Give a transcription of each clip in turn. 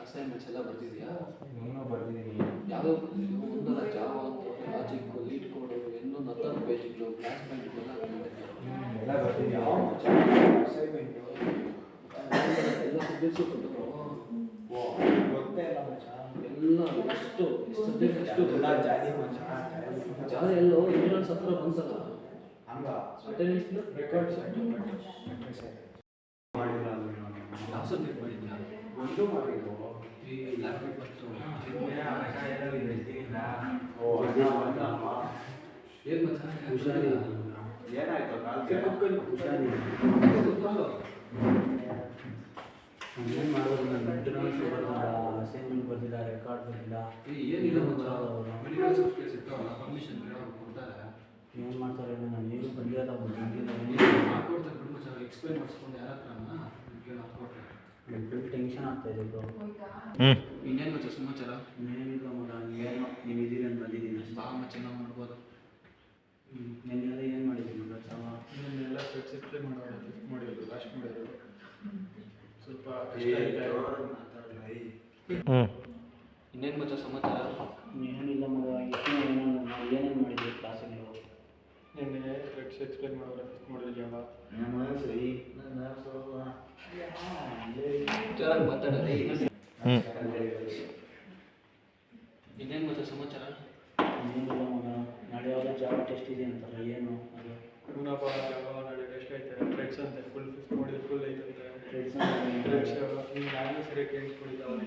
Assignments ಎಲ್ಲ ಬರ್ತಿದೆಯಾ? ಇನ್ನೂ ಬರ್ತಿದ್ದೀನಿ. ಯಾವುದೋ ಬರ್ತಿದ್ದೀವಿ ಒಂದಲ್ಲ ಜಾವ ಅಂತ ಲಾಜಿಕ್ಕು ಲೀಡ್ ಕೋಡು ಇನ್ನೊಂದು 10 ಪೇಜ್ಗಳು ಕ್ಲಾಸ್ ಪಾಯಿಂಟ್ಗಳೆಲ್ಲ ಎಲ್ಲ ಬರ್ತಿದ್ಯಾ? ಅಸೈನ್ಮೆಂಟು ಎಲ್ಲ ಸಬ್ಜೆಕ್ಟ್ಸು ಕೊಟ್ಟರು. ಗೊತ್ತೇ ಇಲ್ಲ ಮಚ್ಚ. ಎಲ್ಲ ಎಷ್ಟು ಸಬ್ಜೆಕ್ಟ್ ಎಷ್ಟು ಜಾಲಿ ಮಚ್ಚ. ಜಾಲಿ ಎಲ್ಲೋ ಇಂಟರ್ನಲ್ಸ್ ಹತ್ರ ಬಂತಲ್ಲ ಹಂಗ ಅಟೆಂಡೆನ್ಸ್ ರೆಕಾರ್ಡ್ಸ್ ಮಾಡಿಲ್ಲ ಅದು ಯಾವ ಸಬ್ಜೆಕ್ಟ್ ಮಾಡಿದ್ಯಾ? ಒಂದು ಮಾಡಿದ್ದು ಈ ಲ್ಯಾಪ್ಟಾಪ್ ಮತ್ತು ಏನು ಮಚ್ಚ ಹುಷಾರಿಲ್ಲ. ಏನಾಯ್ತು ಏನು ಮಾಡೋದು? ನಾನು ಇಂಟರ್ನಲ್ಸ್ ಬರ್ತಿಲ್ಲ, ಅಸೈನ್ಮೆಂಟ್ ಬರ್ತಿಲ್ಲ, ರೆಕಾರ್ಡ್ ಬರ್ತಿಲ್ಲ. ಏನಿಲ್ಲ ಮಚ್ಚ ಮೆಡಿಕಲ್ ಸರ್ಟಿಫಿಕೇಟ್ಸ್ ಇರ್ತಾವಲ್ಲ ಪರ್ಮಿಷನ್ ಕೊಡ್ತಾರೆ. ಏನು ಮಾಡ್ತಾರೆ? ನಾನು ಏನು ಬಂದಿಲ್ಲ ಹಾಕೊಡ್ತಾರೆ ಬಿಡು ಮಚ್ಚ. ಎಕ್ಸ್ಪ್ಲೈನ್ ಮಾಡಿಸ್ಕೊಂಡು ಯಾರ ಹತ್ರನ ಕೇಳಿ ಹಾಕೊಟ್ರೆ ಫುಲ್ ಟೆನ್ಷನ್ ಆಗ್ತಾಯಿದೆ ಬ್ರೋ. ಇನ್ನೇನು ಮಚ್ಚ ಸಮಾಚಾರ? ಇನ್ನೇನಿಲ್ಲ ಮಗ, ಏನು ನೀವು ಇದ್ದೀರಿ ಅಂತ ಬಂದಿದ್ದೀನಿ ಅಷ್ಟೇ. ಬಾ ಮಚ್ಚ ನಾವು ಮಾಡ್ಬೋದು. ನಿನ್ನೆಲ್ಲ ಏನು ಮಾಡಿದ್ದೀನಿ ಮಗ? ಚಾವ ಇನ್ನೆಲ್ಲ ಎಕ್ಸ್ಪ್ಲೈನ್ ಮಾಡೋದು ಫಿಫ್ಟ್ ಮಾಡಿರೋದು ಲಾಸ್ಟ್ ಮಾಡಿರೋದು ಸ್ವಲ್ಪ ಇನ್ನೇನು ಮಚ್ಚ ಸಮಾಚಾರ? ಏನಿಲ್ಲ ಮಗ, ಏನೇನು ಮಾಡಿದ್ವಿ ಕ್ಲಾಸಲ್ಲಿ? ನಿನ್ನೆ ಥ್ರೆಡ್ಸ್ ಎಕ್ಸ್ಪ್ಲೈನ್ ಮಾಡೋದು ಫಿಫ್ಟ್ ಮಾಡಿರೋ ಜಾವ ಸರಿ ಚೆನ್ನಾಗಿ ಮಾತಾಡೋದು. ಇನ್ನೇನು ಮಚ್ಚ ಸಮಾಚಾರ? ಏನಿಲ್ಲ ಮಗ, ನಾಳೆ ಯಾವುದೋ ಜಾವ ಟೆಸ್ಟ್ ಇದೆ ಅಂತಾರೆ, ಏನು ಅದು? ಗುಣಪ್ಪ ಜಾವ ನಾಳೆ ಟೆಸ್ಟ್ ಐತೆ. ಥ್ರೆಡ್ಸ್ ಅಂತೆ ಫುಲ್ ಫಿಫ್ಟ್ ಮಾಡಿದ್ರೆ ಫುಲ್ ಐತಂತೆ. ಟ್ರೇಡ್ಸ್ ಥ್ರೆಡ್ಸ್ ನೀವು ನಾನು ಸರಿಯಾಗಿ ಕೇಳಿಸ್ಕೊಂಡಿದ್ದ ಅವ್ರು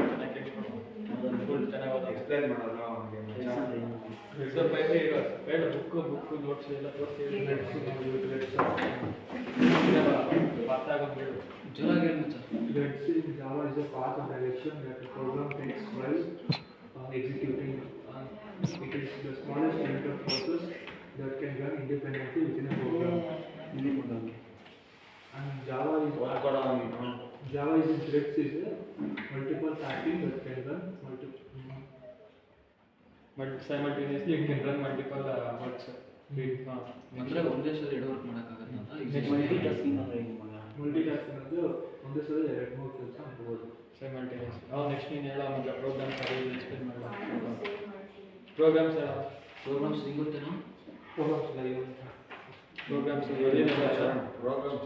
ಚೆನ್ನಾಗಿ ಕೇಳಿಸ್ಕೊಳ್ಬೋದು. ಫುಲ್ ಚೆನ್ನಾಗಿ ಎಕ್ಸ್ಪ್ಲೈನ್ ಮಾಡೋದು ಅವನಿಗೆ ಎಕ್ಸಾಮ್ ಪೈಲೇ ಇರೋ ಬೇಡ ಬುಕ್ಕು ನೋಟ್ಸ್ ಎಲ್ಲ ತೋರಿಸಿ ಪಾಠ ಆಗೋದು ಜೋರಾಗಿ ಹೇಳಿ ಮಚ್ಚ. Let's say Java is a path or direction that the program takes while executing. It is the smallest unit of process that can run independently within a program. And Java is in threads is a multiple typing that can run simultaneously. It can run multiple works. ಅಂದರೆ ಒಂದೇ ಸಲ ಎರಡು work ಮಾಡೋಕ್ಕಾಗತ್ತೆ ಅಂತ. Multitasking ಅಂದರೆ ಏನು ಮಗ? Multitasking ಅಂದರೆ ಒಂದೇ ಸಲ 2-3 ಕೆಲಸ ಮಾಡ್ಬೋದು ಸೈಮಲ್ಟೇನಿಯಸ್. ನೆಕ್ಸ್ಟ್ ನೀನು ಹೇಳೋ ಮತ್ತು ಪ್ರೋಗ್ರಾಮ್ಸ್ ಅದು ಎಕ್ಸ್ಪ್ಲೇನ್ ಮಾಡೋ ಪ್ರೋಗ್ರಾಮ್ಸ್ ಹಿಂಗೆ ಗೊತ್ತೇನೋ? ಪ್ರೋಗ್ರಾಮ್ಸ್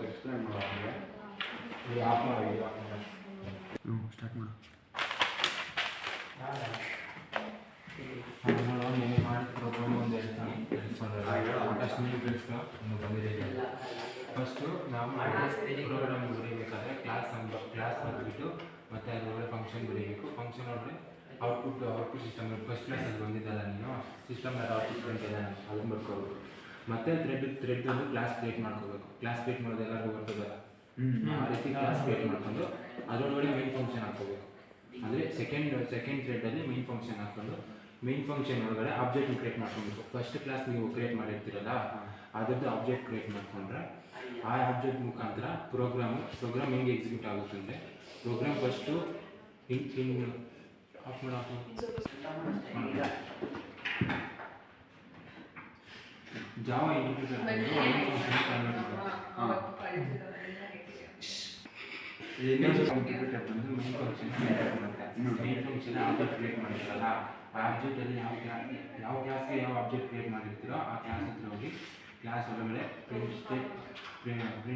ಎಕ್ಸ್ಪ್ಲೇನ್ ಮಾಡೋದು ಆಫ್ ಮಾಡಿ ಸ್ಟಾರ್ಟ್ ಮಾಡು. ನೀವು ಮಾಡಿದ ಪ್ರೋಗ್ರಾಮ್ ಒಂದು ಹೇಳ್ತಾನೆ ಫಸ್ಟ್ ನೀವು ಒಂದು ಬಂದಿದೆ. ಫಸ್ಟು ನಾವು ಪ್ರೋಗ್ರಾಮ್ ಬರೀಬೇಕಾದ್ರೆ ಕ್ಲಾಸ್ ಬಂದುಬಿಟ್ಟು ಮತ್ತು ಅದರೊಳಗೆ ಫಂಕ್ಷನ್ ಬರೀಬೇಕು. ಫಂಕ್ಷನ್ ಒಳಗಡೆ ಔಟ್ಪುಟ್ ಸಿಸ್ಟಮ್ ಫಸ್ಟ್ ಕ್ಲಾಸಲ್ಲಿ ಬಂದಿದ್ದಲ್ಲ ನೀನು ಸಿಸ್ಟಮ್ ಔಟ್ಪುಟ್ ಅಂತ ಅದನ್ನು ಬರ್ಕೋಬೇಕು. ಮತ್ತು ಥ್ರೆಡ್ ಒಂದು ಕ್ಲಾಸ್ ಕ್ರಿಯೇಟ್ ಮಾಡ್ಕೋಬೇಕು. ಕ್ಲಾಸ್ ಕ್ರಿಯೇಟ್ ಮಾಡೋದು ಎಲ್ಲರಿಗೂ ಬರ್ತದಲ್ಲ ಆ ರೀತಿ ಕ್ಲಾಸ್ ಕ್ರಿಯೇಟ್ ಮಾಡ್ಕೊಂಡು ಅದರೊಳಗಡೆ ಮೇನ್ ಫಂಕ್ಷನ್ ಹಾಕ್ಕೋಬೇಕು. ಅಂದರೆ ಸೆಕೆಂಡ್ ಥ್ರೆಡಲ್ಲಿ ಮೇನ್ ಫಂಕ್ಷನ್ ಹಾಕ್ಕೊಂಡು ಮೇನ್ ಫಂಕ್ಷನ್ ಒಳಗಡೆ ಆಬ್ಜೆಕ್ಟ್ ಕ್ರಿಯೇಟ್ ಮಾಡ್ಕೊಬೇಕು. ಫಸ್ಟ್ ಕ್ಲಾಸ್ ನೀವು ಕ್ರಿಯೇಟ್ ಮಾಡಿರ್ತೀರಲ್ಲ ಅದರದ್ದು ಆಬ್ಜೆಕ್ಟ್ ಕ್ರಿಯೇಟ್ ಮಾಡಿಕೊಂಡ್ರೆ ಆ ಆಬ್ಜೆಕ್ಟ್ ಮುಖಾಂತರ ಪ್ರೋಗ್ರಾಮ್ ಹೆಂಗೆ ಎಕ್ಸಿಕ್ಯೂಟ್ ಆಗುತ್ತೆ ಅಂದರೆ ಪ್ರೋಗ್ರಾಮ್ ಫಸ್ಟು ಆಫ್ ಮಾಡಿ ಜಾವ ಇಂಟರ್ಪ್ರಿಟರ್ ಬಂದು main function main function object create ಮಾಡಿರ್ತಾರಲ್ಲ ಆ ಆಬ್ಜೆಕ್ಟಲ್ಲಿ ಯಾವ ಕ್ಲಾಸ್ಗೆ ಯಾವ ಆಬ್ಜೆಕ್ಟ್ ಕ್ರಿಯೇಟ್ ಮಾಡಿರ್ತೀರೋ ಆ ಕ್ಲಾಸ್ ಹತ್ರ ಹೋಗಿ ಕ್ಲಾಸ್ ಒಳಗಡೆ ಪ್ರಿಂಟ್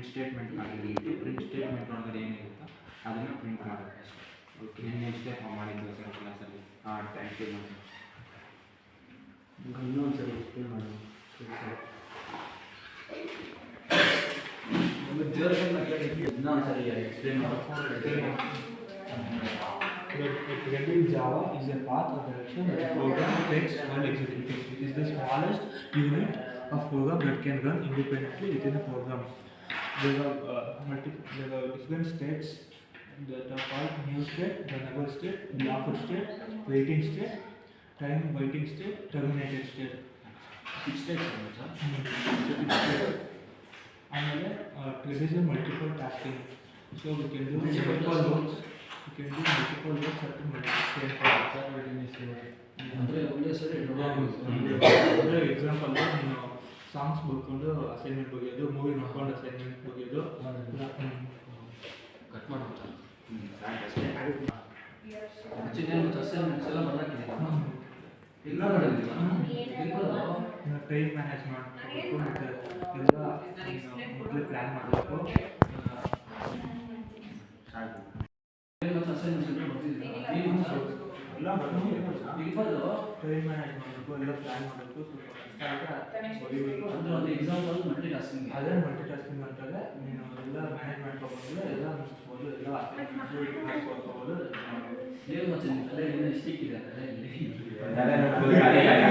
ಸ್ಟೇಟ್ಮೆಂಟ್ ಮಾಡಿಬಿಟ್ಟು ಪ್ರಿಂಟ್ ಸ್ಟೇಟ್ಮೆಂಟ್ ಒಳಗಡೆ ಏನಿರುತ್ತೋ ಅದನ್ನು ಪ್ರಿಂಟ್ ಮಾಡಬೇಕು. ಓಕೆ ನಿನ್ನೆ ಸ್ಟೆಪ್ ಮಾಡಿದ್ದು ಸರ್ ಕ್ಲಾಸಲ್ಲಿ. Thank you ma'am. ಇನ್ನೊಂದು ಸರಿ ಎಕ್ಸ್ಪ್ಲೇನ್ ಮಾಡು. ಇನ್ನೊಂದು ಸರಿ ಎಕ್ಸ್ಪ್ಲೇನ್ ಮಾಡು. In Java is a path or direction that the program takes while executing. It is the smallest unit of program that can run independently within a program. There are different states that are called new state, runnable state, blocker state, waiting state, time waiting state, terminated state. 6 states are there. And this is a multiple tasking. So we can do multiple loads. You can do multiple works at the same time. ಅಂದರೆ ಒಂದೇ ಸರಿ ಅಂದರೆ example ನೀನು songs ಬರ್ಕೊಂಡು assignment ಬಗೆಯೋದು, movie ನೋಡ್ಕೊಂಡು assignment ಬಗೆಯೋದು. Cut ಮಾಡ್ಬಿಡ್ತಾರೆ. ಚಿನ್ನ assignments ಎಲ್ಲ ಬರಲಾಕಿದೆ ಇಲ್ಲ ಮಾಡಿಲ್ಲ ಟೈಮ್ ಮ್ಯಾನೇಜ್ ಮಾಡಬೇಕು ಮತ್ತು ಎಲ್ಲ ಮೊದಲೇ ಪ್ಲ್ಯಾನ್ ಮಾಡಬೇಕು. ಅಸೈನ್ಮೆಂಟ್ಸ್ ಎಲ್ಲ ಬರ್ತಿದ್ದೀರಾ ಎಲ್ಲ ಟೈಮ್ ಮ್ಯಾನೇಜ್ ಮಾಡಬೇಕು, ಎಲ್ಲ ಪ್ಲ್ಯಾನ್ ಮಾಡಬೇಕು. ಅಂದ್ರೆ ಒಂದು ಎಕ್ಸಾಂಪಲ್ ಮಲ್ಟಿ ಟಾಸ್ಕಿಂಗ್ ಅದೇ ಮಲ್ಟಿ ಟಾಸ್ಕಿಂಗ್ ಅಂತಾರೆ. ನೀನು ಎಲ್ಲ ಮ್ಯಾನೇಜ್ ಮಾಡ್ಕೊಬೋದು, ಎಲ್ಲ ಮುಗಿಸ್ಬೋದು, ಎಲ್ಲ ಮಾಡ್ಕೊಬೋದು. ನೀವು ಮತ್ತೆ ತಲೆಯಲ್ಲಿ ಇಷ್ಟಿಕ್ಕಿದೆ ತಲೆಯಲ್ಲಿ ಅದೆಲ್ಲ